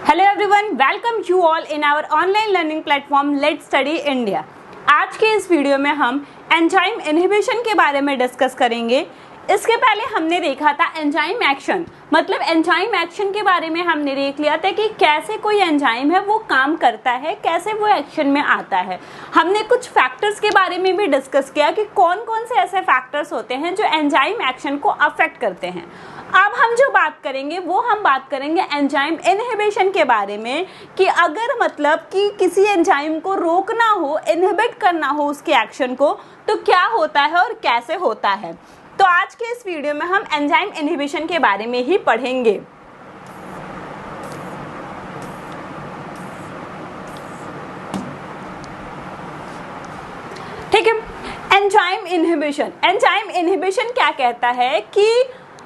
Hello everyone, welcome you all in our online learning platform let's study India. आज के इस video में हम एंजाइम इनहिबिशन के बारे में डिस्कस करेंगे। इसके पहले हमने देखा था एंजाइम एक्शन, मतलब एंजाइम एक्शन के बारे में हमने देख लिया था कि कैसे कोई एंजाइम है वो काम करता है, कैसे वो एक्शन में आता है। हमने कुछ फैक्टर्स के बारे में भी डिस्कस किया कि कौन कौन से ऐसे फैक्टर्स होते हैं जो एंजाइम एक्शन को अफेक्ट करते हैं। अब हम जो बात करेंगे वो हम बात करेंगे एंजाइम इनहिबिशन के बारे में कि अगर मतलब कि किसी एंजाइम को रोकना हो, इनहिबिट करना हो उसके एक्शन को, तो क्या होता है और कैसे होता है। तो आज के इस वीडियो में हम एंजाइम इनहिबिशन के बारे में ही पढ़ेंगे। ठीक है, एंजाइम इनहिबिशन क्या कहता है कि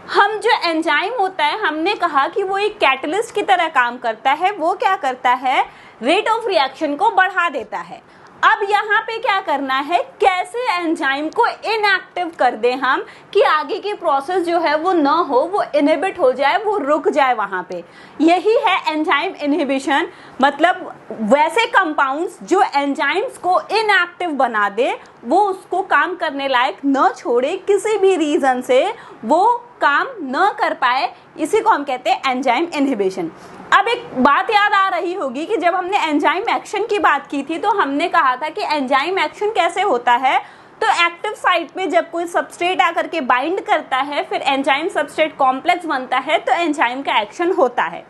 हम जो एंजाइम होता है, हमने कहा कि वो एक कैटलिस्ट की तरह काम करता है। वो क्या करता है, रेट ऑफ रिएक्शन को बढ़ा देता है। अब यहाँ पे क्या करना है, कैसे एंजाइम को इनएक्टिव कर दें हम कि आगे की प्रोसेस जो है वो ना हो, वो इनहिबिट हो जाए, वो रुक जाए वहाँ पे। यही है एंजाइम इनहिबिशन, मतलब वैसे कंपाउंड्स जो एंजाइम्स को इनएक्टिव बना दे, वो उसको काम करने लायक न छोड़े, किसी भी रीजन से वो काम न कर पाए, इसी को हम कहते हैं एंजाइम इनहिबिशन। अब एक बात याद आ रही होगी कि जब हमने एंजाइम एक्शन की बात की थी तो हमने कहा था कि एंजाइम एक्शन कैसे होता है। तो एक्टिव साइट पे जब कोई सबस्ट्रेट आकर के बाइंड करता है, फिर एंजाइम सबस्ट्रेट कॉम्प्लेक्स बनता है, तो एंजाइम का एक्शन होता है।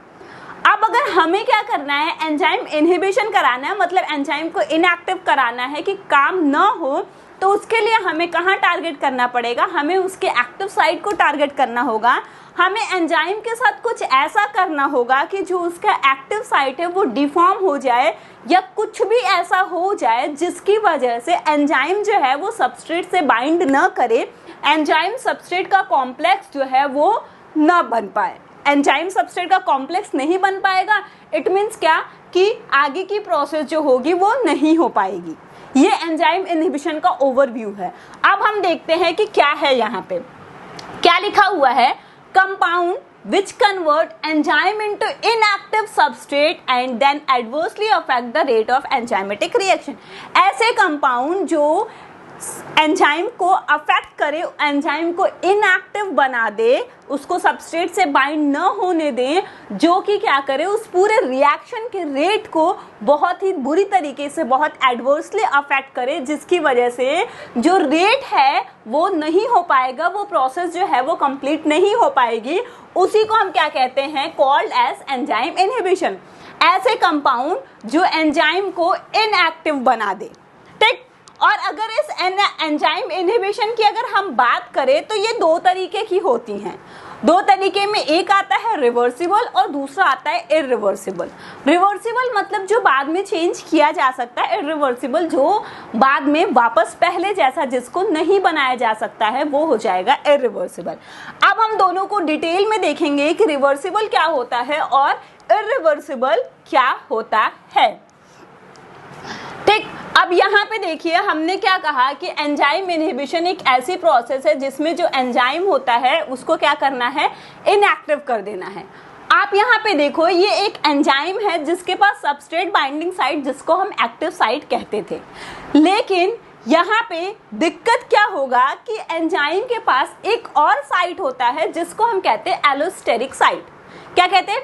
अब अगर हमें क्या करना है, एंजाइम इनहिबिशन कराना है, मतलब एंजाइम को इनएक्टिव कराना है कि काम ना हो, तो उसके लिए हमें कहाँ टारगेट करना पड़ेगा, हमें उसके एक्टिव साइट को टारगेट करना होगा। हमें एंजाइम के साथ कुछ ऐसा करना होगा कि जो उसका एक्टिव साइट है वो डिफॉर्म हो जाए, या कुछ भी ऐसा हो जाए जिसकी वजह से एंजाइम जो है वो सबस्ट्रेट से बाइंड न करे, एंजाइम सबस्ट्रेट का कॉम्प्लेक्स जो है वो न बन पाए। एंजाइम सबस्ट्रेट का कॉम्प्लेक्स नहीं बन पाएगा, इट मीन्स क्या कि आगे की प्रोसेस जो होगी वो नहीं हो पाएगी। ये एंजाइम इनहिबिशन का ओवरव्यू है। अब हम देखते हैं कि क्या है, यहाँ पे क्या लिखा हुआ है, compound which convert enzyme into inactive substrate and then adversely affect the rate of enzymatic reaction। ऐसे कंपाउंड जो एंजाइम को अफेक्ट करे, एंजाइम को इनएक्टिव बना दे, उसको सबस्ट्रेट से बाइंड न होने दें, जो कि क्या करे, उस पूरे रिएक्शन के रेट को बहुत ही बुरी तरीके से, बहुत एडवर्सली अफेक्ट करे, जिसकी वजह से जो रेट है वो नहीं हो पाएगा, वो प्रोसेस जो है वो कंप्लीट नहीं हो पाएगी। उसी को हम क्या कहते हैं, कॉल्ड एज एंजाइम इनहिबिशन। ऐसे कंपाउंड जो एंजाइम को इनएक्टिव बना दे। ठीक, और अगर इस एंजाइम इनहिबिशन की अगर हम बात करें तो ये दो तरीके की होती हैं। दो तरीके में, एक आता है रिवर्सिबल और दूसरा आता है इरिवर्सिबल। रिवर्सिबल मतलब जो बाद में चेंज किया जा सकता है, इरिवर्सिबल जो बाद में वापस पहले जैसा जिसको नहीं बनाया जा सकता है, वो हो जाएगा इरिवर्सिबल। अब हम दोनों को डिटेल में देखेंगे कि रिवर्सिबल क्या होता है और इरिवर्सिबल क्या होता है। ठीक, अब यहाँ पे देखिए हमने क्या कहा कि एंजाइम इनहिबिशन एक ऐसी प्रोसेस है जिसमें जो एंजाइम होता है उसको क्या करना है, इनएक्टिव कर देना है। आप यहाँ पे देखो, ये एक एंजाइम है जिसके पास सबस्ट्रेट बाइंडिंग साइट, जिसको हम एक्टिव साइट कहते थे। लेकिन यहाँ पे दिक्कत क्या होगा कि एंजाइम के पास एक और साइट होता है जिसको हम कहते हैं एलोस्टेरिक साइट। क्या कहते हैं,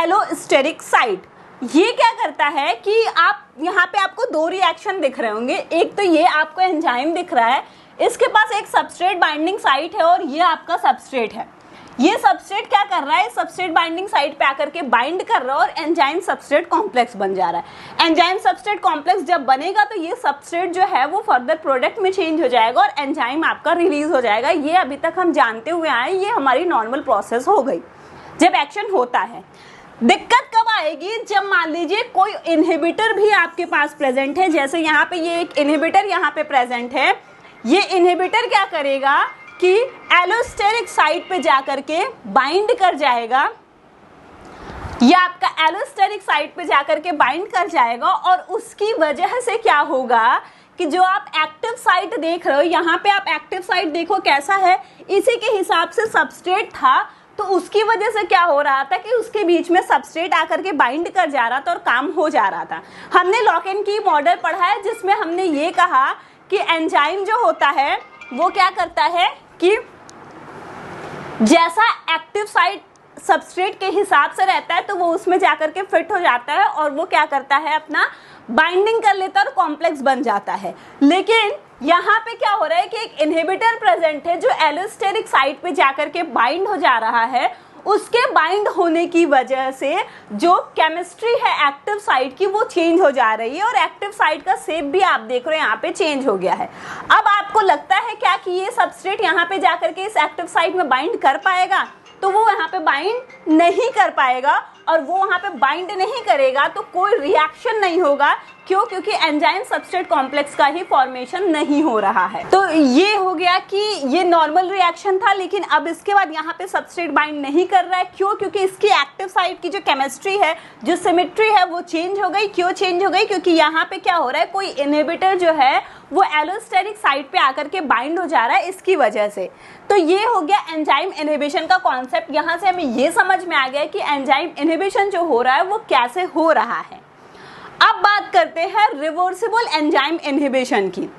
एलोस्टेरिक साइट। ये क्या करता है कि आप यहाँ पे आपको दो रिएक्शन दिख रहे होंगे। एक तो ये आपको एंजाइम दिख रहा है, इसके पास एक सबस्ट्रेट बाइंडिंग साइट है और ये आपका सबस्ट्रेट है। ये सबस्ट्रेट क्या कर रहा है, सबस्ट्रेट बाइंडिंग साइट पे आकर के बाइंड कर रहा है और एंजाइम सबस्ट्रेट कॉम्प्लेक्स बन जा रहा है। एंजाइम सबस्ट्रेट कॉम्प्लेक्स जब बनेगा तो ये सबस्ट्रेट जो है वो फर्दर प्रोडक्ट में चेंज हो जाएगा और एंजाइम आपका रिलीज हो जाएगा। ये अभी तक हम जानते हुए आए, ये हमारी नॉर्मल प्रोसेस हो गई जब एक्शन होता है। दिक्कत कब आएगी, जब मान लीजिए कोई इनहिबिटर भी आपके पास प्रेजेंट है। जैसे यहाँ पे ये एक इनहिबिटर यहाँ पे प्रेजेंट है। ये इनहिबिटर क्या करेगा कि एलोस्टेरिक साइट पे जाकर के बाइंड कर जाएगा, ये आपका एलोस्टेरिक साइट पे जाकर के बाइंड कर जाएगा और उसकी वजह से क्या होगा कि जो आप एक्टिव साइट देख रहे हो, यहाँ पे आप एक्टिव साइट देखो कैसा है, इसी के हिसाब से सबस्ट्रेट था तो उसकी वजह से क्या हो रहा था कि उसके बीच में सबस्ट्रेट आकर के बाइंड कर जा रहा था और काम हो जा रहा था। हमने लॉक एंड की मॉडल पढ़ा है जिसमें हमने ये कहा कि एंजाइम जो होता है वो क्या करता है कि जैसा एक्टिव साइट सबस्ट्रेट के हिसाब से रहता है तो वो उसमें जाकर के फिट हो जाता है और वो क्या करता है, अपना बाइंडिंग कर लेता है और कॉम्प्लेक्स बन जाता है। लेकिन यहाँ पे क्या हो रहा है कि एक इनहिबिटर प्रेजेंट है जो एलोस्टेरिक साइट पे जाकर के बाइंड हो जा रहा है। उसके बाइंड होने की वजह से जो केमिस्ट्री है एक्टिव साइट की वो चेंज हो जा रही है और एक्टिव साइट का शेप भी आप देख रहे हो यहाँ पे चेंज हो गया है। अब आपको लगता है क्या कि ये सबस्ट्रेट यहाँ पे जाकर के इस एक्टिव साइट में बाइंड कर पाएगा? तो वो यहाँ पे बाइंड नहीं कर पाएगा और वो वहाँ पे बाइंड नहीं करेगा तो कोई रिएक्शन नहीं होगा। क्यों? क्योंकि एंजाइम सबस्ट्रेट कॉम्प्लेक्स का ही फॉर्मेशन नहीं हो रहा है। तो ये हो गया कि ये नॉर्मल रिएक्शन था, लेकिन अब इसके बाद यहाँ पे सबस्ट्रेट बाइंड नहीं कर रहा है। क्यों? क्योंकि इसकी एक्टिव साइट की जो केमिस्ट्री है, जो सिमेट्री है वो चेंज हो गई। क्यों चेंज हो गई? क्योंकि यहाँ पे क्या हो रहा है, कोई इनहिबिटर जो है वो एलोस्टेरिक साइट पे आकर के बाइंड हो जा रहा है इसकी वजह से। तो ये हो गया एंजाइम इनहिबिशन का कॉन्सेप्ट। यहाँ से हमें ये समझ में आ गया कि एंजाइम इनहिबिशन जो हो रहा है वो कैसे हो रहा है। अब बात करते हैं रिवर्सिबल एंजाइम इनहिबिशन की।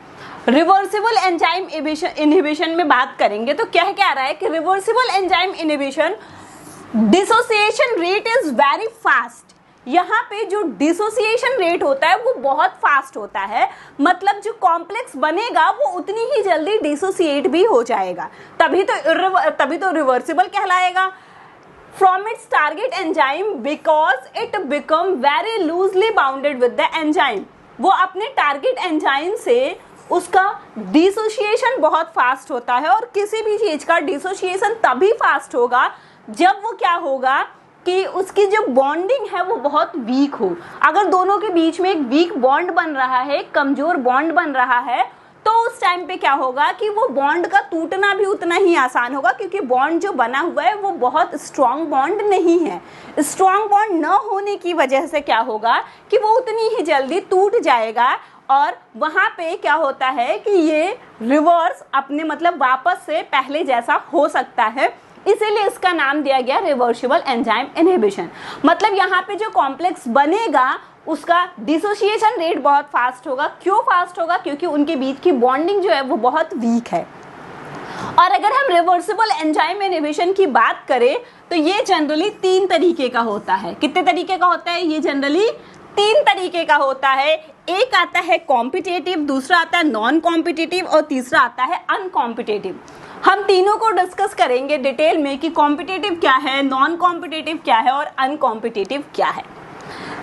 रिवर्सिबल एंजाइम इनहिबिशन में बात करेंगे तो क्या रहा है कि reversible enzyme inhibition dissociation rate is very fast. यहाँ पे जो डिसोसिएशन रेट होता है वो बहुत फास्ट होता है, मतलब जो कॉम्प्लेक्स बनेगा वो उतनी ही जल्दी डिसोसिएट भी हो जाएगा, तभी तो रिवर्सिबल कहलाएगा। From its target enzyme because it become very loosely bounded with the enzyme। वो अपने टारगेट एंजाइम से उसका डिसोसिएशन बहुत फास्ट होता है और किसी भी चीज का डिसोसिएशन तभी फास्ट होगा जब वो क्या होगा कि उसकी जो बॉन्डिंग है वो बहुत वीक हो। अगर दोनों के बीच में एक वीक बॉन्ड बन रहा है, कमजोर बॉन्ड बन रहा है, तो उस टाइम पे क्या होगा कि वो बॉन्ड का टूटना भी उतना ही आसान होगा, क्योंकि बॉन्ड जो बना हुआ है वो बहुत स्ट्रॉन्ग बॉन्ड नहीं है। स्ट्रॉन्ग बॉन्ड न होने की वजह से क्या होगा कि वो उतनी ही जल्दी टूट जाएगा और वहाँ पे क्या होता है कि ये रिवर्स अपने मतलब वापस से पहले जैसा हो सकता है। इसीलिए इसका नाम दिया गया रिवर्सिबल एंजाइम इनहिबिशन। मतलब यहाँ पे जो कॉम्प्लेक्स बनेगा उसका डिसोसिएशन रेट बहुत फास्ट होगा। क्यों फास्ट होगा? क्योंकि उनके बीच की बॉन्डिंग जो है वो बहुत वीक है। और अगर हम रिवर्सिबल एंजाइम इनहिबिशन की बात करें तो ये जनरली 3 तरीके का होता है। कितने तरीके का होता है? ये जनरली 3 तरीके का होता है। एक आता है कॉम्पिटिटिव, दूसरा आता है नॉन कॉम्पिटिटिव और तीसरा आता है अनकॉम्पिटिटिव। हम तीनों को डिस्कस करेंगे डिटेल में कि कॉम्पिटिटिव क्या है, नॉन कॉम्पिटिटिव क्या है और अनकॉम्पिटिटिव क्या है।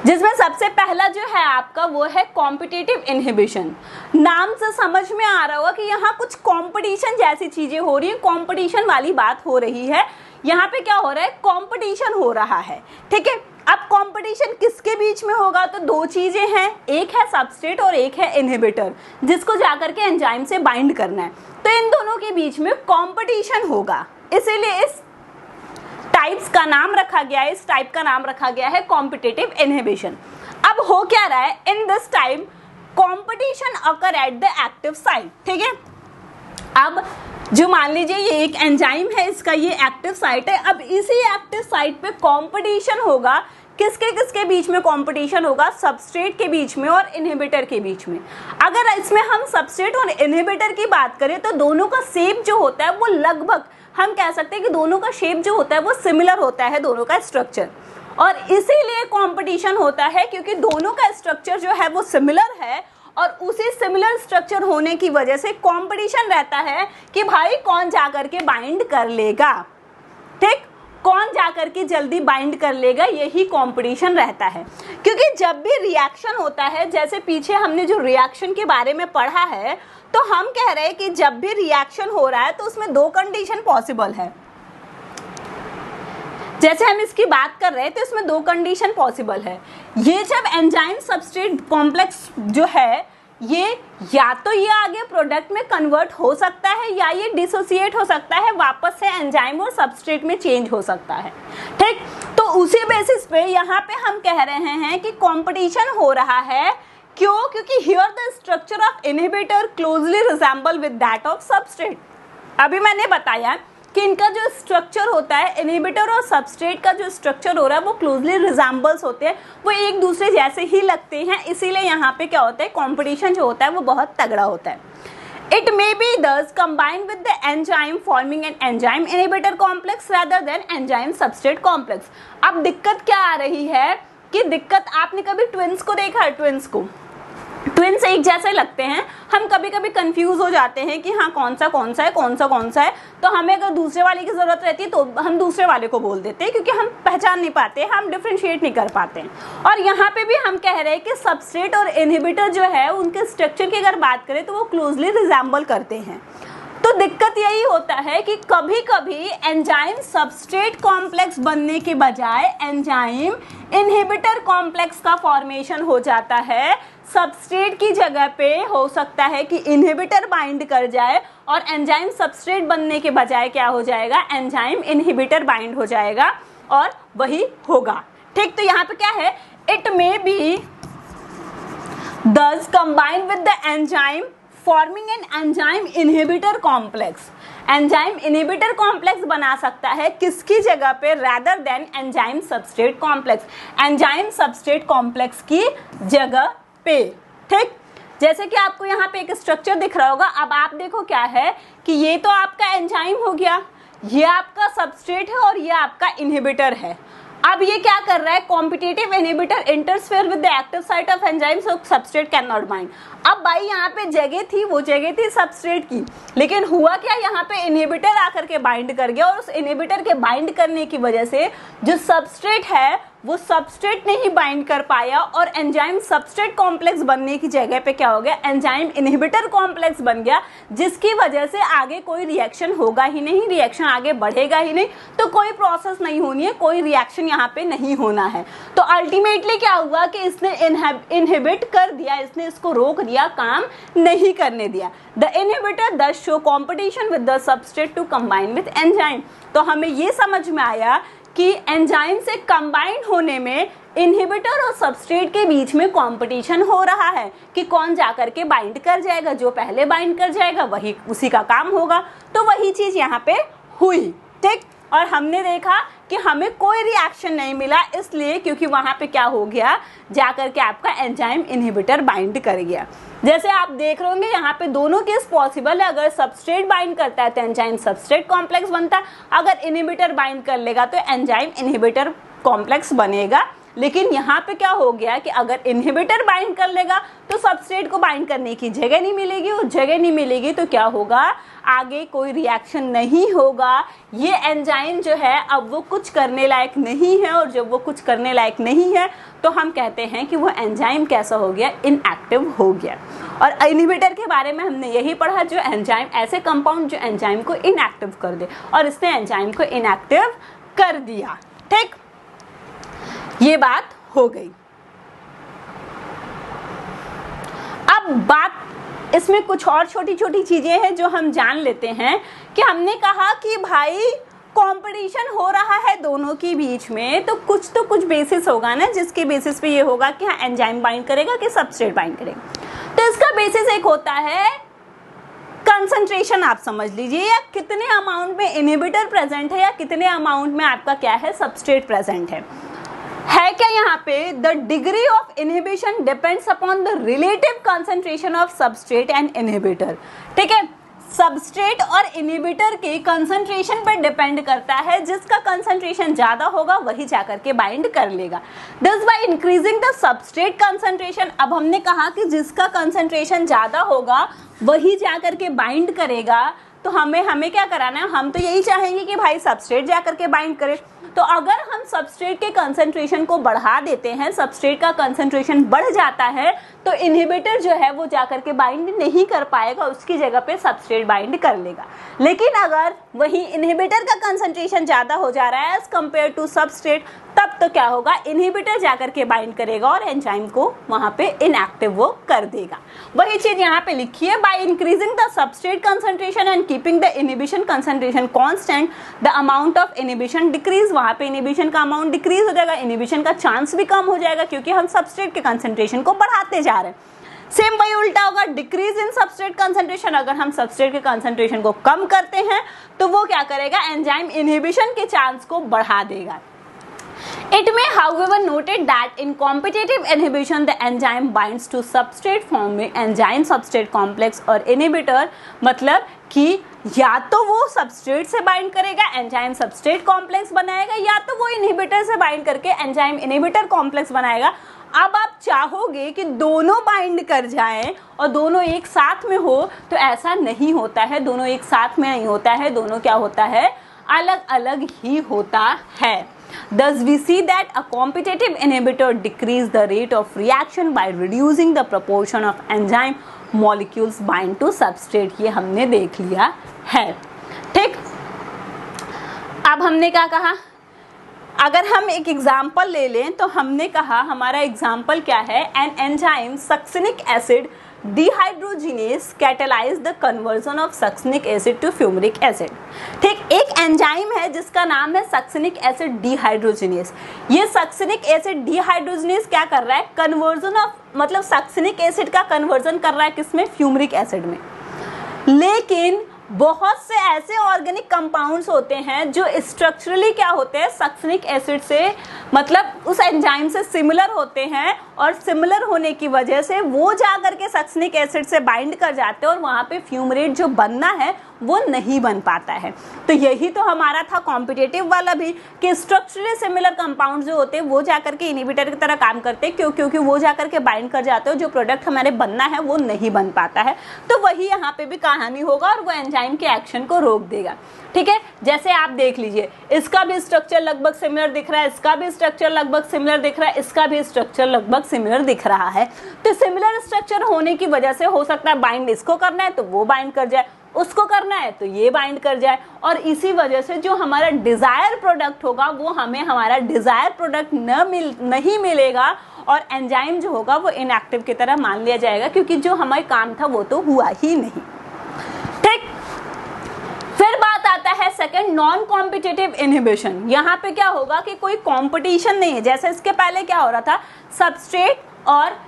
जिसमें सबसे पहला जो है आपका वो है कॉम्पिटिटिव इनहिबिशन। नाम से समझ में आ रहा होगा कि यहाँ कुछ कंपटीशन जैसी चीजें हो रही है, कंपटीशन वाली बात हो रही है। यहाँ पे क्या हो रहा है? कंपटीशन हो रहा है, ठीक है। अब कंपटीशन किसके बीच में होगा? तो 2 चीजें हैं, एक है सबस्ट्रेट और एक है इनहिबिटर, जिसको जाकर के एंजाइम से बाइंड करना है। तो इन दोनों के बीच में कंपटीशन होगा, इसीलिए इस टाइप्स का नाम रखा गया है, इस टाइप का नाम रखा गया है कॉम्पिटिटिव इनहिबिशन। अब हो क्या रहा है? In this time competition occur at the active site, ठीक है। अब जो मान लीजिए ये एक एंजाइम है, इसका ये एक्टिव साइट है। अब इसी एक्टिव साइट पे कंपटीशन होगा। किसके किसके बीच में कंपटीशन होगा? सबस्ट्रेट के बीच में और इनहिबिटर के बीच में। अगर इसमें हम सबस्ट्रेट और इनहिबिटर की बात करें तो दोनों का शेप जो होता है वो लगभग हम कह सकते हैं कि दोनों का शेप जो होता है वो सिमिलर होता है, दोनों का स्ट्रक्चर। और इसीलिए कंपटीशन होता है क्योंकि दोनों का स्ट्रक्चर जो है वो सिमिलर है और उसी सिमिलर स्ट्रक्चर होने की वजह से कंपटीशन रहता है कि भाई कौन जाकर के बाइंड कर लेगा, ठीक, कौन जाकर के जल्दी बाइंड कर लेगा, यही कंपटीशन रहता है। क्योंकि जब भी रिएक्शन होता है, जैसे पीछे हमने जो रिएक्शन के बारे में पढ़ा है, तो हम कह रहे हैं कि जब भी रिएक्शन हो रहा है तो उसमें 2 कंडीशन पॉसिबल है। जैसे हम इसकी बात कर रहे हैं तो इसमें 2 कंडीशन पॉसिबल है। ये जब एंजाइम सबस्ट्रेट कॉम्प्लेक्स जो है ये या तो ये आगे प्रोडक्ट में कन्वर्ट हो सकता है या ये डिसोसिएट हो सकता है, वापस से एंजाइम और सबस्ट्रेट में चेंज हो सकता है, ठीक। तो उसी बेसिस पे यहाँ पे हम कह रहे हैं कि कंपटीशन हो रहा है। क्यों? क्योंकि here the structure of inhibitor closely resemble with that of substrate. अभी मैंने बताया कि इनका जो स्ट्रक्चर होता है, इनहिबिटर और सबस्ट्रेट का जो स्ट्रक्चर हो रहा है वो क्लोजली रिजेंबल्स होते हैं, वो एक दूसरे जैसे ही लगते हैं, इसीलिए यहाँ पे क्या होता है, कॉम्पिटिशन जो होता है वो बहुत तगड़ा होता है। It may be thus combined with the enzyme forming an enzyme inhibitor complex rather than enzyme substrate complex। अब दिक्कत क्या आ रही है कि दिक्कत, आपने कभी ट्विंस को देखा है, ट्विंस एक जैसे लगते हैं, हम कभी कभी कंफ्यूज हो जाते हैं कि हाँ कौन सा है, तो हमें अगर दूसरे वाले की जरूरत रहती है तो हम दूसरे वाले को बोल देते हैं, क्योंकि हम पहचान नहीं पाते, हम डिफरेंशिएट नहीं कर पाते हैं। और यहाँ पे भी हम कह रहे हैं कि सबस्ट्रेट और इनहिबिटर जो है उनके स्ट्रक्चर की अगर बात करें तो वो क्लोजली रिजेंबल करते हैं। तो दिक्कत यही होता है कि कभी कभी एंजाइम सबस्ट्रेट कॉम्प्लेक्स बनने के बजाय एंजाइम इनहिबिटर कॉम्प्लेक्स का फॉर्मेशन हो जाता है। सबस्ट्रेट की जगह पे हो सकता है कि इनहिबिटर बाइंड कर जाए और एंजाइम सबस्ट्रेट बनने के बजाय क्या हो जाएगा, एंजाइम इनहिबिटर बाइंड हो जाएगा और वही होगा। ठीक, तो यहाँ पे क्या है, it may B thus combined with the enzyme forming an enzyme inhibitor complex। Enzyme inhibitor complex बना सकता है किसकी जगह पे, rather than enzyme substrate complex, enzyme substrate complex की जगह पे। ठीक, जैसे कि आपको यहाँ पे एक स्ट्रक्चर दिख रहा होगा। अब आप देखो क्या है कि ये तो आपका एंजाइम हो गया, ये आपका सबस्ट्रेट है और ये आपका इनहिबिटर है। अब ये क्या कर रहा है, competitive inhibitor interfere with the active site of enzyme so substrate can not bind. अब भाई यहाँ पे जगह थी, वो जगह थी सबस्ट्रेट की, लेकिन हुआ क्या, यहाँ पे इनहिबिटर आकर के बाइंड कर गया और उस इनहिबिटर के बाइंड करने की वजह से जो सबस्ट्रेट है वो सबस्ट्रेट नहीं बाइंड कर पाया और एंजाइम सबस्ट्रेट कॉम्प्लेक्स बनने की जगह पे क्या हो गया, एंजाइम इनहिबिटर कॉम्प्लेक्स बन गया, जिसकी वजह से आगे कोई रिएक्शन होगा ही नहीं, रिएक्शन आगे बढ़ेगा ही नहीं, तो कोई प्रोसेस नहीं होनी है, कोई रिएक्शन यहाँ पे नहीं होना है। तो अल्टीमेटली क्या हुआ कि इसने इनहिबिट कर दिया, इसने इसको रोक दिया, काम नहीं करने दिया। The inhibitor thus show competition with the substrate to combine with enzyme. तो हमें ये समझ में आया कि एंजाइम से कंबाइन होने में इनहिबिटर और सबस्ट्रेट के बीच में कंपटीशन हो रहा है कि कौन जाकर के बाइंड कर जाएगा, जो पहले बाइंड कर जाएगा वही उसी का काम होगा। तो वही चीज यहाँ पे हुई। ठीक, और हमने देखा कि हमें कोई रिएक्शन नहीं मिला, इसलिए क्योंकि वहां पे क्या हो गया, जाकर के आपका एंजाइम इनहिबिटर बाइंड कर गया। जैसे आप देख रहे होंगे यहाँ पे दोनों केस पॉसिबल है। अगर सबस्ट्रेट बाइंड करता है तो एंजाइम सबस्ट्रेट कॉम्प्लेक्स बनता है, अगर इनहिबिटर बाइंड कर लेगा तो एंजाइम इनहिबिटर कॉम्प्लेक्स बनेगा। लेकिन यहाँ पे क्या हो गया कि अगर इनहिबिटर बाइंड कर लेगा तो सबस्ट्रेट को बाइंड करने की जगह नहीं मिलेगी, और जगह नहीं मिलेगी तो क्या होगा, आगे कोई रिएक्शन नहीं होगा। ये एंजाइम जो है अब वो कुछ करने लायक नहीं है, और जब वो कुछ करने लायक नहीं है तो हम कहते हैं कि वो एंजाइम कैसा हो गया, इनएक्टिव हो गया। और इनहिबिटर के बारे में हमने यही पढ़ा, जो एंजाइम, ऐसे कंपाउंड जो एंजाइम को इनएक्टिव कर दे, और इसने एंजाइम को इनएक्टिव कर दिया। ठीक, ये बात हो गई। अब बात इसमें कुछ और छोटी छोटी चीजें हैं जो हम जान लेते हैं कि हमने कहा कि भाई कंपटीशन हो रहा है दोनों के बीच में, तो कुछ बेसिस होगा ना, जिसके बेसिस पे ये होगा कि हाँ एंजाइम बाइंड करेगा कि सबस्ट्रेट बाइंड करेगा। तो इसका बेसिस एक होता है कंसंट्रेशन, आप समझ लीजिए, या कितने अमाउंट में इनहिबिटर प्रेजेंट है या कितने अमाउंट में आपका क्या है, सबस्ट्रेट प्रेजेंट है क्या यहाँ पे, the degree of inhibition depends upon the relative concentration of substrate and inhibitor. ठीक है, सबस्ट्रेट और इनहिबिटर के कंसंट्रेशन पर डिपेंड करता है, जिसका कंसंट्रेशन ज्यादा होगा वही जाकर के बाइंड कर लेगा। This by increasing the substrate concentration. अब हमने कहा कि जिसका कंसंट्रेशन ज्यादा होगा वही जाकर के बाइंड करेगा, तो हमें क्या कराना है, हम तो यही चाहेंगे कि भाई सबस्ट्रेट जाकर के बाइंड करे। तो अगर हम सबस्ट्रेट के कंसंट्रेशन को बढ़ा देते हैं, सबस्ट्रेट का कंसंट्रेशन बढ़ जाता है, तो इनहिबिटर जो है वो जाकर के बाइंड नहीं कर पाएगा, उसकी जगह पे सबस्ट्रेट बाइंड कर लेगा। लेकिन अगर वही इनहिबिटर का कंसंट्रेशन ज्यादा हो जा रहा है एज कंपेयर टू सबस्ट्रेट, तब तो क्या होगा, इनहिबिटर जाकर के बाइंड करेगा और एंजाइम को वहां पे इनएक्टिव वो कर देगा। वही चीज यहाँ पे लिखी है, by increasing the substrate concentration and keeping the inhibition concentration constant, the amount of inhibition decrease. वहां पे इनहिबिशन का अमाउंट डिक्रीज हो जाएगा, इनहिबिशन का चांस भी कम हो जाएगा, क्योंकि हम सबस्ट्रेट के कंसंट्रेशन को बढ़ाते जा रहे हैं। सेम वही उल्टा होगा, डिक्रीज इन सबस्ट्रेट कंसंट्रेशन, अगर हम सबस्ट्रेट के कंसंट्रेशन को कम करते हैं तो वो क्या करेगा, एंजाइम इनहिबिशन के चांस को बढ़ा देगा। It may however noted that in competitive inhibition the enzyme binds to substrate forming enzyme substrate complex और inhibitor, मतलब कि या तो वो सबस्ट्रेट से बाइंड करेगा एंजाइम सबस्ट्रेट कॉम्प्लेक्स बनाएगा, या तो वो इनहिबिटर से बाइंड करके एंजाइम इनहिबिटर कॉम्प्लेक्स बनाएगा। अब आप चाहोगे कि दोनों बाइंड कर जाएं और दोनों एक साथ में हो, तो ऐसा नहीं होता है, दोनों एक साथ में नहीं होता है, दोनों क्या होता है, अलग अलग ही होता है। Thus we see that a competitive inhibitor decrease the rate of reaction by reducing the proportion of enzyme molecules bind to substrate। ये हमने देख लिया है, ठीक। अब हमने क्या कहा, अगर हम एक एग्जाम्पल ले लें तो हमने कहा हमारा एग्जाम्पल क्या है, an enzyme succinic acid dehydrogenase catalyse the conversion of succinic acid to fumaric acid. ठीक, एक एंजाइम है जिसका नाम है सक्सिनिक एसिड डिहाइड्रोजिनेस। ये सक्सिनिक एसिड डिहाइड्रोजिनेस क्या कर रहा है, कन्वर्जन ऑफ, मतलब सक्सिनिक एसिड का कन्वर्जन कर रहा है किसमें, फ्यूमरिक एसिड में। लेकिन बहुत से ऐसे ऑर्गेनिक कंपाउंड्स होते हैं जो स्ट्रक्चरली क्या होते हैं, सक्सिनिक एसिड से, मतलब उस एंजाइम से सिमिलर होते हैं, और सिमिलर होने की वजह से वो जा करके सक्सिनिक एसिड से बाइंड कर जाते हैं और वहाँ पे फ्यूमरेट जो बनना है वो नहीं बन पाता है। तो यही तो हमारा था कॉम्पिटिटिव वाला भी, कि स्ट्रक्चरली सिमिलर कंपाउंड जो होते हैं वो जाकर के इनहिबिटर की तरह काम करते हैं, क्योंकि वो जाकर के बाइंड कर जाते हैं, जो प्रोडक्ट हमारे बनना है वो नहीं बन पाता है। तो वही यहाँ पे भी कहानी होगा और वो एंजाइम के एक्शन को रोक देगा। ठीक है, जैसे आप देख लीजिए, इसका भी स्ट्रक्चर लगभग सिमिलर दिख रहा है, इसका भी स्ट्रक्चर लगभग सिमिलर दिख रहा है, इसका भी स्ट्रक्चर लगभग सिमिलर दिख रहा है। तो सिमिलर स्ट्रक्चर होने की वजह से हो सकता है बाइंड इसको करना है तो वो बाइंड कर जाए, उसको करना है तो ये बाइंड कर जाए, और इसी वजह से जो हमारा डिजायर प्रोडक्ट होगा वो हमें हमारा डिजायर प्रोडक्ट नहीं मिलेगा, और एंजाइम जो होगा वो इनएक्टिव की तरह मान लिया जाएगा, क्योंकि जो हमारा काम था वो तो हुआ ही नहीं। ठीक, फिर बात आता है सेकंड, नॉन कॉम्पिटिटिव इनहिबिशन। यहाँ पे क्या होगा कि कोई कॉम्पिटिशन नहीं है, जैसे इसके पहले क्या हो रहा था, सबस्ट्रेट और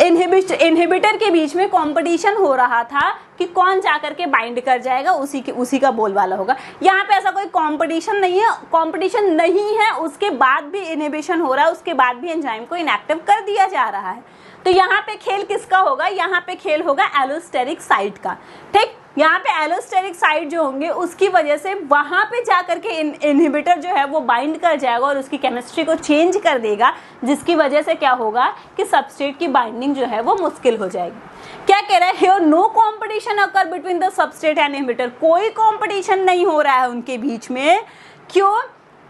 इनहिबिटर के बीच में कंपटीशन हो रहा था कि कौन जाकर के बाइंड कर जाएगा, उसी का बोलबाला होगा। यहाँ पे ऐसा कोई कंपटीशन नहीं है, कंपटीशन नहीं है, उसके बाद भी इनहिबिशन हो रहा है, उसके बाद भी एंजाइम को इनएक्टिव कर दिया जा रहा है। तो यहाँ पे खेल किसका होगा, यहाँ पे खेल होगा एलोस्टेरिक साइट का। ठीक, यहाँ पे एलोस्टेरिक साइट जो होंगे उसकी वजह से वहां पे जाकर के इनहिबिटर जो है वो बाइंड कर जाएगा और उसकी केमिस्ट्री को चेंज कर देगा, जिसकी वजह से क्या होगा कि सबस्ट्रेट की बाइंडिंग जो है वो मुश्किल हो जाएगी। क्या कह रहा है, here no competition occur between the substrate and inhibitor, कोई कंपटीशन नहीं हो रहा है उनके बीच में। क्यों,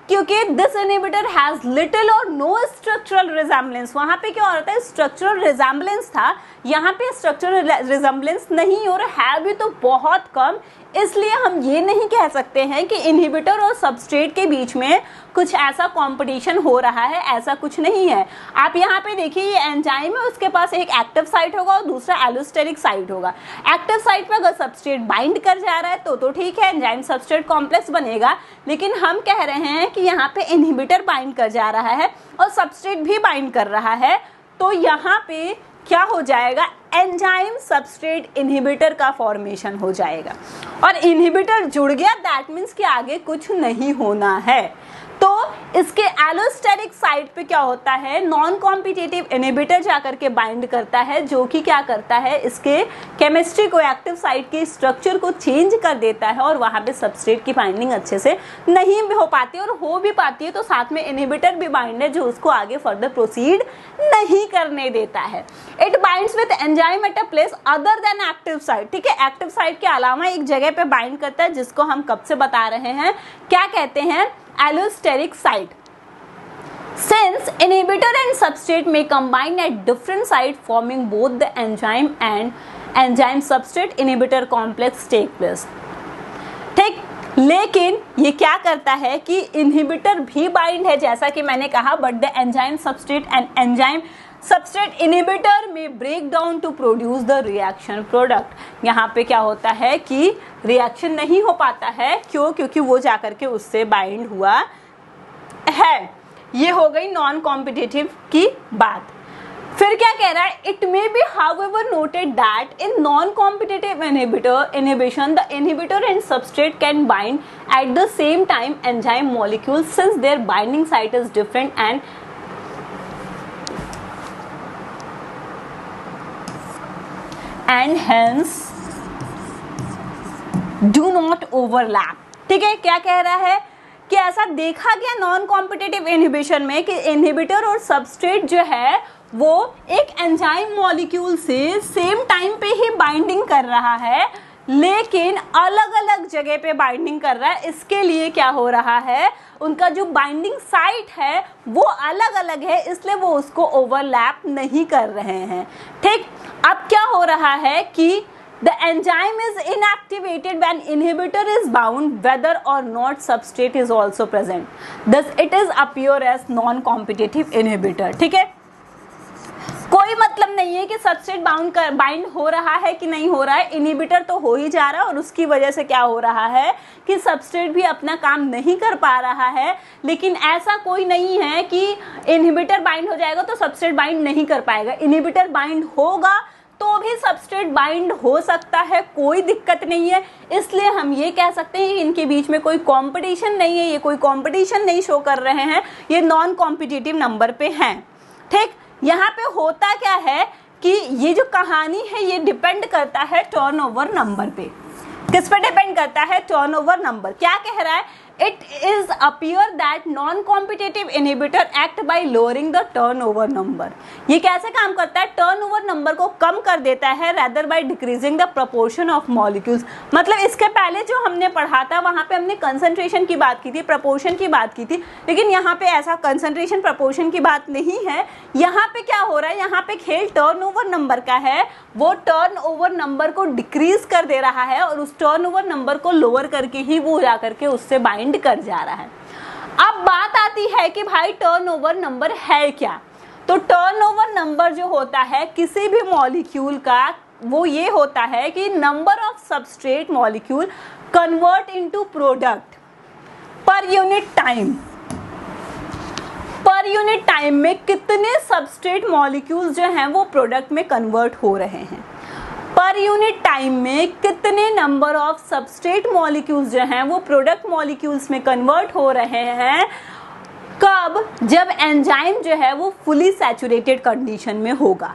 क्योंकि this inhibitor has little or no structural resemblance. वहां पे क्या हो रहा था, स्ट्रक्चरल रिजेम्बलेंस था, यहाँ पे स्ट्रक्चरल रिजेम्बलेंस नहीं, और है भी तो बहुत कम। इसलिए हम ये नहीं कह सकते हैं कि इनहिबिटर और सबस्ट्रेट के बीच में कुछ ऐसा कंपटीशन हो रहा है, ऐसा कुछ नहीं है। आप यहाँ पे देखिए, ये एंजाइम है, उसके पास एक एक्टिव साइट होगा और दूसरा एलोस्टेरिक साइट होगा। एक्टिव साइट पे अगर सबस्ट्रेट बाइंड कर जा रहा है तो ठीक है, एंजाइम सबस्ट्रेट कॉम्प्लेक्स बनेगा। लेकिन हम कह रहे हैं कि यहाँ पे इनहिबिटर बाइंड कर जा रहा है और सबस्ट्रेट भी बाइंड कर रहा है, तो यहाँ पे क्या हो जाएगा, एंजाइम सबस्ट्रेट इनहिबिटर का फॉर्मेशन हो जाएगा, और इनहिबिटर जुड़ गया, दैट मीन्स कि आगे कुछ नहीं होना है। तो इसके एलोस्टेरिक साइट पे क्या होता है, नॉन कॉम्पिटिटिव इनहिबिटर जाकर के बाइंड करता है, जो कि क्या करता है, इसके केमिस्ट्री को, एक्टिव साइट के स्ट्रक्चर को चेंज कर देता है, और वहां पे सबस्ट्रेट की बाइंडिंग अच्छे से नहीं हो पाती, और हो भी पाती है तो साथ में इनहिबिटर भी बाइंड है जो उसको आगे फर्दर प्रोसीड नहीं करने देता है। It binds with enzyme at a place other than active site. ठीक है, एक्टिव साइट के अलावा एक जगह पे बाइंड करता है, जिसको हम कब से बता रहे हैं, क्या कहते हैं, allosteric site. Since inhibitor and substrate may combine at different site forming both the enzyme and enzyme substrate inhibitor complex take place. ठीक, लेकिन ये क्या करता है कि इनहिबिटर भी बाइंड है जैसा कि मैंने कहा, but the enzyme substrate and enzyme substrate inhibitor में break down to produce the reaction product. यहाँ पे क्या होता है कि रिएक्शन नहीं हो पाता है, क्यों, क्योंकि वो जाकर के उससे बाइंड हुआ है। ये हो गई नॉन कॉम्पिटिटिव की बात। फिर क्या कह रहा है, it may be however noted that in non competitive inhibition the inhibitor and substrate can bind at the same time enzyme molecule since their binding site is different and hence do not overlap. ठीक है, क्या कह रहा है कि ऐसा देखा गया नॉन कॉम्पिटिटिव इनहिबिशन में कि इनहिबिटर और सबस्ट्रेट जो है वो एक एंजाइम मॉलिक्यूल से सेम टाइम पे ही बाइंडिंग कर रहा है, लेकिन अलग अलग जगह पे बाइंडिंग कर रहा है। इसके लिए क्या हो रहा है, उनका जो बाइंडिंग साइट है वो अलग अलग है, इसलिए वो उसको ओवरलैप नहीं कर रहे हैं। ठीक, अब क्या हो रहा है कि the enzyme is inactivated when inhibitor is bound whether or not substrate is also present, thus it is appear as non competitive inhibitor। ठीक है, कोई मतलब नहीं है कि सबस्ट्रेट बाइंड हो रहा है कि नहीं हो रहा है, इनहिबिटर तो हो ही जा रहा है और उसकी वजह से क्या हो रहा है कि सबस्ट्रेट भी अपना काम नहीं कर पा रहा है। लेकिन ऐसा कोई नहीं है कि इनहिबिटर बाइंड हो जाएगा तो सबस्ट्रेट बाइंड नहीं कर पाएगा, इनहिबिटर बाइंड होगा तो भी सबस्ट्रेट बाइंड हो सकता है, कोई दिक्कत नहीं है। इसलिए हम ये कह सकते हैं कि इनके बीच में कोई कंपटीशन नहीं है, ये कोई कंपटीशन नहीं शो कर रहे हैं, ये नॉन कॉम्पिटिटिव नंबर पे हैं। ठीक, यहाँ पे होता क्या है कि ये जो कहानी है ये डिपेंड करता है टर्नओवर नंबर पे। किस पे डिपेंड करता है, टर्नओवर नंबर। क्या कह रहा है, it is appear that non-competitive inhibitor act by lowering the turnover number। ये कैसे काम करता है, टर्नओवर नंबर को कम कर देता है rather by decreasing the proportion of molecules। मतलब इसके पहले जो हमने पढ़ा था वहाँ पे हमने कंसंट्रेशन की बात की थी, प्रपोर्शन की बात की थी, लेकिन यहाँ पे ऐसा कंसंट्रेशन प्रपोर्शन की बात नहीं है। यहाँ पे क्या हो रहा है, यहाँ पे खेल टर्नओवर नंबर का है, वो टर्नओवर नंबर को डिक्रीज कर दे रहा है और उस टर्नओवर नंबर को लोअर करके ही वो जा करके उससे बाइंड कर जा रहा है। अब बात आती है कि भाई टर्नओवर नंबर है क्या। तो टर्नओवर नंबर जो होता है किसी भी मॉलिक्यूल का, वो ये होता है कि number of substrate molecule convert into product per unit time. Per unit time में कितने सबस्ट्रेट मॉलिक्यूल्स जो हैं वो प्रोडक्ट में कन्वर्ट हो रहे हैं, पर यूनिट टाइम में कितने नंबर ऑफ सबस्ट्रेट मॉलिक्यूल्स जो हैं वो प्रोडक्ट मॉलिक्यूल्स में कन्वर्ट हो रहे हैं। कब, जब एंजाइम जो है वो फुली सैचुरेटेड कंडीशन में होगा।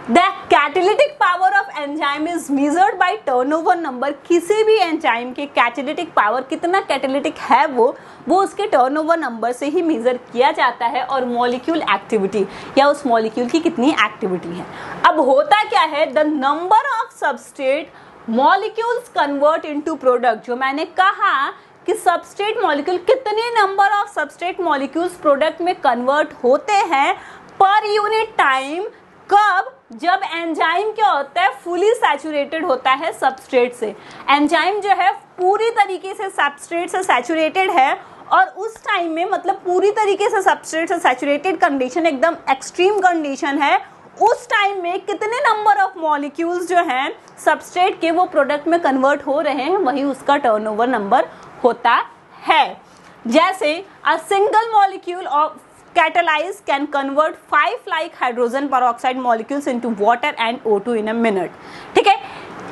The catalytic power of enzyme is measured by turnover number. किसी भी एंजाइम के कैटालिटिक पावर, कितना कैटालिटिक है वो उसके टर्नओवर नंबर से ही मेजर किया जाता है, और मॉलिक्यूल एक्टिविटी या उस मॉलिक्यूल की कितनी एक्टिविटी है। अब होता क्या है, the number of substrate molecules convert into product. जो मैंने कहा कि सबस्ट्रेट मॉलिक्यूल, कितने number of substrate molecules product में कन्वर्ट होते हैं पर यूनिट टाइम। कब, जब एंजाइम क्या होता है, फुली सैचुरेटेड होता है सबस्ट्रेट से। एंजाइम जो है पूरी तरीके से सबस्ट्रेट से सैचुरेटेड है, और उस टाइम में, मतलब पूरी तरीके से सबस्ट्रेट से सैचुरेटेड कंडीशन एकदम एक्सट्रीम कंडीशन है, उस टाइम में कितने नंबर ऑफ मॉलिक्यूल्स जो हैं सबस्ट्रेट के वो प्रोडक्ट में कन्वर्ट हो रहे हैं, वही उसका टर्नओवर नंबर होता है। जैसे a single molecule of catalyze can convert 5 like hydrogen peroxide molecules into water and O2 in a minute। ठीक है,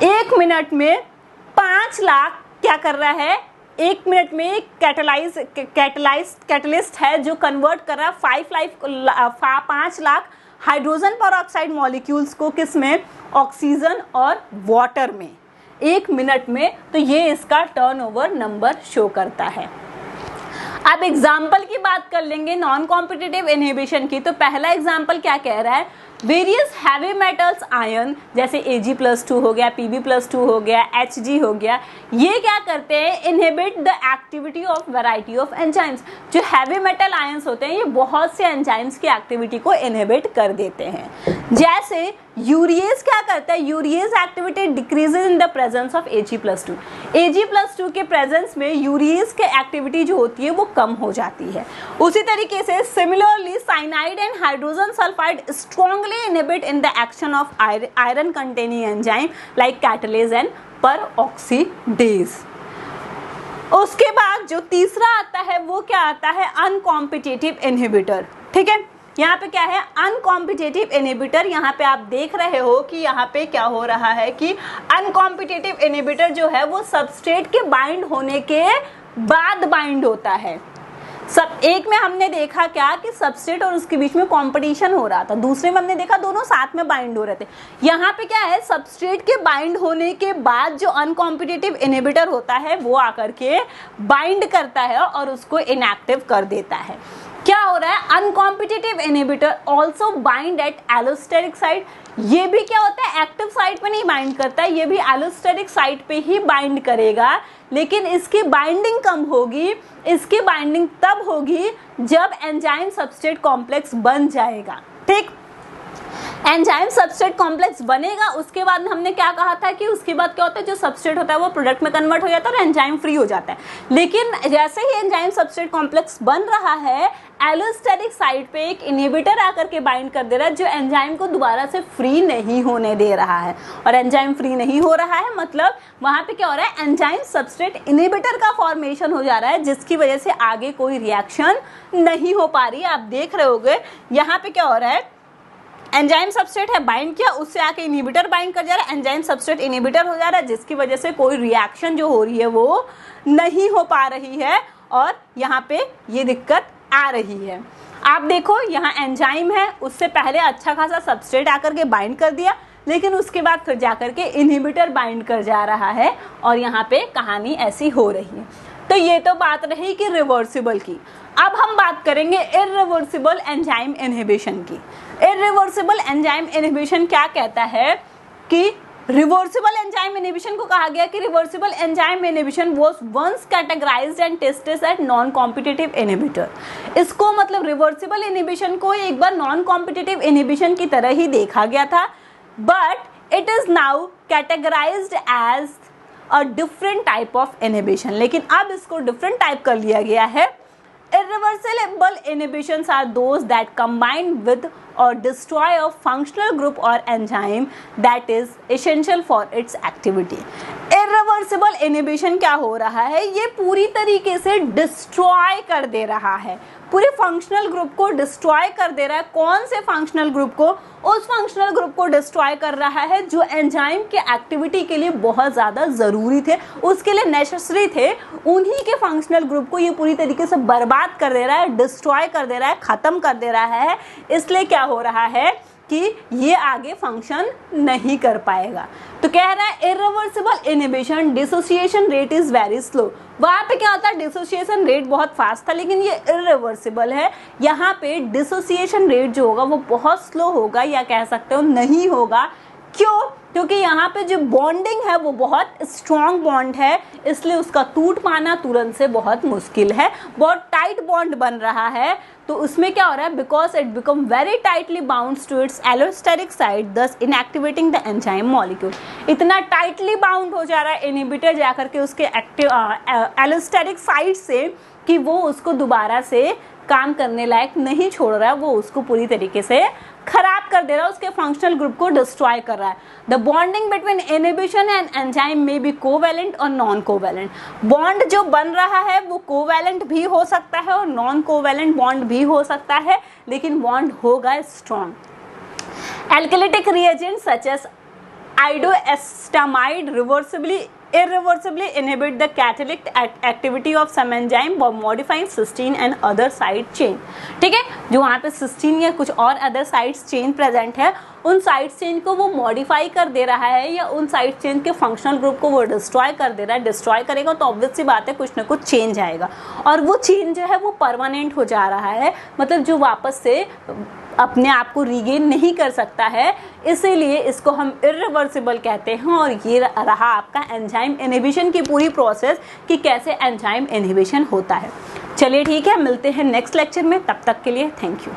1 मिनट में 5 लाख क्या कर रहा है, 1 मिनट में एक कैटलिस्ट है जो कन्वर्ट कर रहा है 5 लाख हाइड्रोजन पेरोक्साइड मॉलिक्यूल्स को, किस में, ऑक्सीजन और वाटर में, 1 मिनट में। तो ये इसका टर्नओवर नंबर शो करता है। अब एग्जाम्पल की बात कर लेंगे नॉन कॉम्पिटिटिव इनहिबिशन की। तो पहला एग्जाम्पल क्या कह रहा है, वेरियस हैवी मेटल्स आयन, जैसे Ag+2 हो गया, Pb+2 हो गया, Hg हो गया, ये क्या करते हैं, inhibit the activity of variety of enzymes. जो हैवी मेटल आयंस होते हैं ये बहुत से एंजाइम्स की एक्टिविटी को इनहिबिट कर देते हैं। जैसे यूरिएज क्या करता है, urease activity decreases in the presence of Ag+2। Ag+2 के प्रेजेंस में यूरिएज के एक्टिविटी जो होती है वो कम हो जाती है। उसी तरीके से similarly cyanide and hydrogen sulphide strongly inhibit in the action of iron containing enzyme like catalase and peroxidase. उसके बाद जो तीसरा आता है वो क्या आता है, अनकॉम्पिटिटिव इनहिबिटर। ठीक है, यहाँ पे क्या है, अनकॉम्पिटिटिव इनहिबिटर। यहाँ पे आप देख रहे हो कि यहाँ पे क्या हो रहा है कि अनकॉम्पिटिटिव इनहिबिटर जो है वो सबस्ट्रेट के बाइंड होने के बाद बाइंड होता है। सब एक में हमने देखा क्या कि सबस्ट्रेट और उसके बीच में कंपटीशन हो रहा था, दूसरे में हमने देखा दोनों साथ में बाइंड हो रहे थे। यहाँ पे क्या है, सबस्ट्रेट के बाइंड होने के बाद जो अनकॉम्पिटिटिव इनहिबिटर होता है वो आकर के बाइंड करता है और उसको इनएक्टिव कर देता है। क्या हो रहा है, uncompetitive inhibitor also bind at allosteric site. ये भी क्या होता है, एक्टिव साइट पे नहीं बाइंड करता है, ये भी एलोस्टेरिक साइट पे ही बाइंड करेगा, लेकिन इसकी बाइंडिंग कम होगी। इसकी बाइंडिंग तब होगी जब एंजाइम सबस्ट्रेट कॉम्प्लेक्स बन जाएगा। ठीक, एंजाइम सबस्ट्रेट कॉम्प्लेक्स बनेगा, उसके बाद हमने क्या कहा था कि उसके बाद क्या होता है, जो सबस्ट्रेट होता है वो प्रोडक्ट में कन्वर्ट हो जाता है और एंजाइम फ्री हो जाता है। लेकिन जैसे ही एंजाइम सबस्ट्रेट कॉम्प्लेक्स बन रहा है, एलोस्टेरिक साइट पे एक इनहिबिटर आकर के बाइंड कर दे रहा है जो एंजाइम को दोबारा से फ्री नहीं होने दे रहा है। और एंजाइम फ्री नहीं हो रहा है मतलब वहां पे क्या हो रहा है, एंजाइम सबस्ट्रेट इनहिबिटर का फॉर्मेशन हो जा रहा है, जिसकी वजह से आगे कोई रिएक्शन नहीं हो पा रही है। आप देख रहे होगे यहाँ पे क्या हो रहा है, एंजाइम सबस्ट्रेट है बाइंड किया, उससे आके इनहिबिटर बाइंड कर जा रहा है, एंजाइम सबस्ट्रेट इनहिबिटर हो जा रहा है, जिसकी वजह से कोई रिएक्शन जो हो रही है वो नहीं हो पा रही है और यहाँ पे ये दिक्कत आ रही है। आप देखो यहाँ एंजाइम है, उससे पहले अच्छा खासा सबस्ट्रेट आकर के बाइंड कर दिया, लेकिन उसके बाद फिर जाकर के इनहिबिटर बाइंड कर जा रहा है और यहाँ पे कहानी ऐसी हो रही है। तो ये तो बात रही कि रिवर्सिबल की। अब हम बात करेंगे इरिवर्सिबल एंजाइम इनहिबिशन की। इरिवर्सिबल एंजाइम इनहिबिशन क्या कहता है कि रिवर्सिबल एंजाइम इनहिबिशन को कहा गया कि reversible enzyme inhibition was once categorized and tested at non competitive inhibitor. इसको मतलब रिवर्सिबल इनहिबिशन को एक बार नॉन कॉम्पिटिटिव इनहिबिशन की तरह ही देखा गया था, but it is now categorized as a different type of inhibition. लेकिन अब इसको डिफरेंट टाइप कर लिया गया है। Irreversible inhibitions are those that combine with or destroy a functional group or enzyme that is essential for its activity. Irreversible inhibition क्या हो रहा है, ये पूरी तरीके से डिस्ट्रॉय कर दे रहा है, पूरे फंक्शनल ग्रुप को डिस्ट्रॉय कर दे रहा है। कौन से फंक्शनल ग्रुप को, उस फंक्शनल ग्रुप को डिस्ट्रॉय कर रहा है जो एंजाइम के एक्टिविटी के लिए बहुत ज़्यादा ज़रूरी थे, उसके लिए नेसेसरी थे। उन्हीं के फंक्शनल ग्रुप को ये पूरी तरीके से बर्बाद कर दे रहा है, डिस्ट्रॉय कर दे रहा है, ख़त्म कर दे रहा है। इसलिए क्या हो रहा है कि ये आगे फंक्शन नहीं कर पाएगा। तो कह रहा है irreversible inhibition dissociation rate is very slow. वहाँ पे क्या होता है, डिसोसिएशन रेट बहुत फास्ट था, लेकिन ये इरिवर्सिबल है। यहाँ पे डिसोसिएशन रेट जो होगा वो बहुत स्लो होगा, या कह सकते हो नहीं होगा। क्यों? क्योंकि यहाँ पे जो बॉन्डिंग है वो बहुत स्ट्रॉन्ग बॉन्ड है, इसलिए उसका टूट पाना तुरंत से बहुत मुश्किल है। बहुत टाइट बॉन्ड बन रहा है, तो उसमें क्या हो रहा है, because it become very tightly bound to its allosteric site thus inactivating the enzyme molecule. इतना टाइटली बाउंड हो जा रहा है इनहिबिटर जाकर के उसके एलोस्टेरिक साइट से कि वो उसको दोबारा से काम करने लायक नहीं छोड़ रहा है, वो उसको पूरी तरीके से खराब कर दे रहा है, उसके फंक्शनल ग्रुप को डिस्ट्रॉय कर रहा है। The bonding between inhibition and enzyme में बी कोवैलेंट और नॉन कोवैलेंट। बॉन्ड जो बन रहा है वो कोवैलेंट भी हो सकता है और नॉन कोवैलेंट बॉन्ड भी हो सकता है, लेकिन बॉन्ड होगा strong. Alkylating reagent such as iodoacetamide irreversibly inhibit the catalytic activity of some enzyme by modifying cysteine and other side chain। ठीक है, जो वहाँ पे सिस्टीन या कुछ और अदर साइड चेन प्रेजेंट है, उन साइड चेन को वो मॉडिफाई कर दे रहा है, या उन साइड चेन के फंक्शनल ग्रुप को वो डिस्ट्रॉय कर दे रहा है। डिस्ट्रॉय करेगा तो ऑब्वियस सी बात है कुछ ना कुछ चेंज आएगा, और वो चेंज जो है वो परमानेंट हो जा रहा है, मतलब जो वापस से अपने आप को रीगेन नहीं कर सकता है। इसीलिए इसको हम इरिवर्सिबल कहते हैं। और ये रहा आपका एंजाइम इनहिबिशन की पूरी प्रोसेस कि कैसे एंजाइम इनहिबिशन होता है। चलिए ठीक है, मिलते हैं नेक्स्ट लेक्चर में, तब तक के लिए थैंक यू।